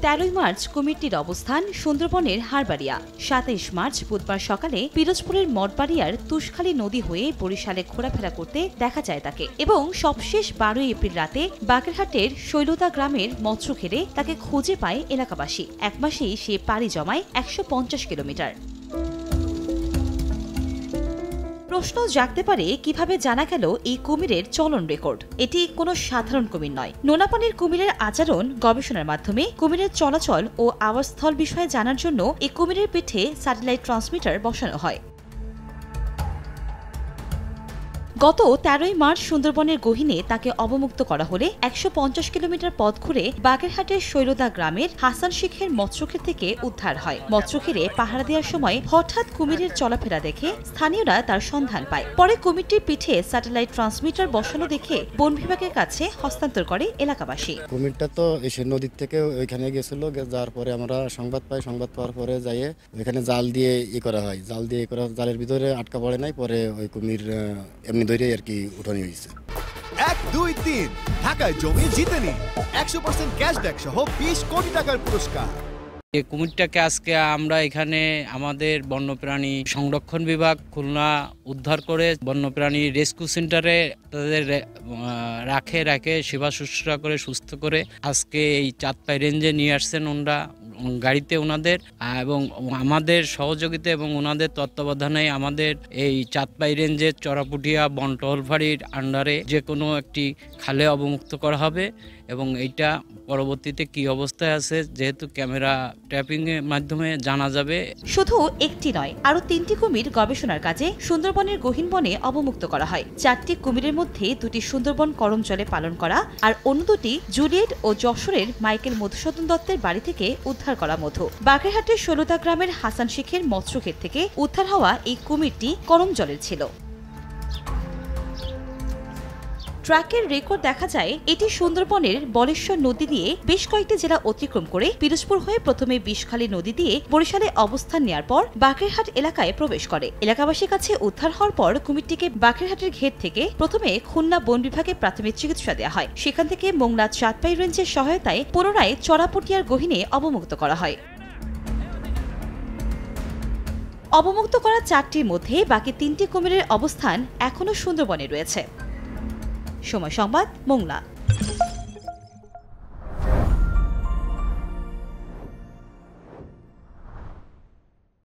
13 March কুমিরটির অবস্থান সুন্দরবনের Harbaria. 27 March বুধবার সকালে পিরোজপুরের মঠবাড়িয়ার তুষখালী নদী হয়ে বরিশালে ঘোরাফেরা করতে দেখা যায় তাকে, এবং সবশেষ 12 এপ্রিল রাতে বাগেরহাটের শৈলদা গ্রামের মৎস্যঘেরে তাকে খুঁজে পায় এলাকাবাসী। এক মাসেই সে পাড়ি জমায় 150 কিলোমিটার। প্রশ্ন জাগতে পারে, কিভাবে জানা গেল এই কুমিরের চলন রেকর্ড? এটি কোনো সাধারণ কুমির নয়। নোনাপানির কুমিরের আচরণ গবেষণার মাধ্যমে কুমিরের চলাচল ও আবাসস্থল বিষয়ে জানার জন্য এই কুমিরের পিঠে স্যাটেলাইট ট্রান্সমিটার বসানো হয়। গত 13 মার্চ সুন্দরবনের গহীনে তাকে অবমুক্ত করা হলে 150 কিলোমিটার পথ ঘুরে বাগেরহাটের শৈলদা গ্রামের হাসান শেখের মৎস্যঘের থেকে উদ্ধার হয়। মৎস্যঘেরে পাহারা দেওয়ার সময় হঠাৎ কুমিরের চলাফেরা দেখে স্থানীয়রা তার সন্ধান পায়। পরে কুমিরটির পিঠে স্যাটেলাইট ট্রান্সমিটার বসানো দেখে বন বিভাগের কাছে হস্তান্তর করে এলাকাবাসী। কুমিরটা তো এসে নদীর থেকে ওইখানে গেছিল, যার পরে আমরা সংবাদ পাই। সংবাদ পাওয়ার পরে যাইয়ে ওইখানে জাল দিয়ে করা হয়। জালের ভিতরে আটকা পড়ে নাই, পরে ওই কুমির এমনি ধরে আর কি উঠানি হয়েছে। 1, 2, 3 ঢাকায় জমি জিতে নিন 100% ক্যাশব্যাক সহ 20 কোটি টাকার পুরস্কার। এই কুমিরটাকে আজকে আমরা এখানে আমাদের বন্যপ্রাণী সংরক্ষণ বিভাগ খুলনা উদ্ধার করে বন্যপ্রাণী রেস্কিউ সেন্টারে তাদের রাখে সেবা শুশ্রূষা করে সুস্থ করে আজকে এই চাঁদপাই রেঞ্জে নিয়ে আসছেন ওনারা গাড়িতে ওনাদের, এবং আমাদের সহযোগিতা এবং ওনাদের তত্ত্বাবধানে আমাদের এই চাঁদপাই রেঞ্জের চড়াপুটিয়া বনটহল ফাঁড়ির আন্ডারে যে কোনো একটি খালে অবমুক্ত করা হবে, এবং এইটা পরবর্তীতে কি অবস্থায় আছে যেহেতু ক্যামেরা ট্র্যাপিং এর মাধ্যমে জানা যাবে। শুধু একটি নয়, আরো 3টি কুমির গবেষণার কাজে সুন্দরবনের গহীন বনে অবমুক্ত করা হয়। 4টি কুমিরের মধ্যে 2টি সুন্দরবন করমজলে পালন করা, আর অন্য 2টি জুলিয়েট ও যশোরের মাইকেল মধুসূদন দত্তের বাড়ি থেকে উদ্ধার করা মধু। বাগেরহাটের শৈলদা গ্রামের হাসান শেখের মৎস্যঘের থেকে উদ্ধার হওয়া এই কুমিরটি করমজলের ছিল। ট্র্যাকের রেকর্ড দেখা যায় এটি সুন্দরবনের বলেশ্বর নদী দিয়ে বেশ কয়েকটি জেলা অতিক্রম করে পিরোজপুর হয়ে প্রথমে বিষখালী নদী দিয়ে বরিশালে অবস্থান নেওয়ার পর বাগেরহাট এলাকায় প্রবেশ করে। এলাকাবাসীর কাছে উদ্ধার হওয়ার পর কুমিরটিকে বাগেরহাটের ঘের থেকে প্রথমে খুলনা বন বিভাগে প্রাথমিক চিকিৎসা দেওয়া হয়। সেখান থেকে মোংলা চাঁদপাই রেঞ্জের সহায়তায় পুনরায় চড়াপটিয়ার গহীনে অবমুক্ত করা হয়। অবমুক্ত করা 4টির মধ্যে বাকি 3টি কুমিরের অবস্থান এখনও সুন্দরবনে রয়েছে। সময় সংবাদ, মোংলা।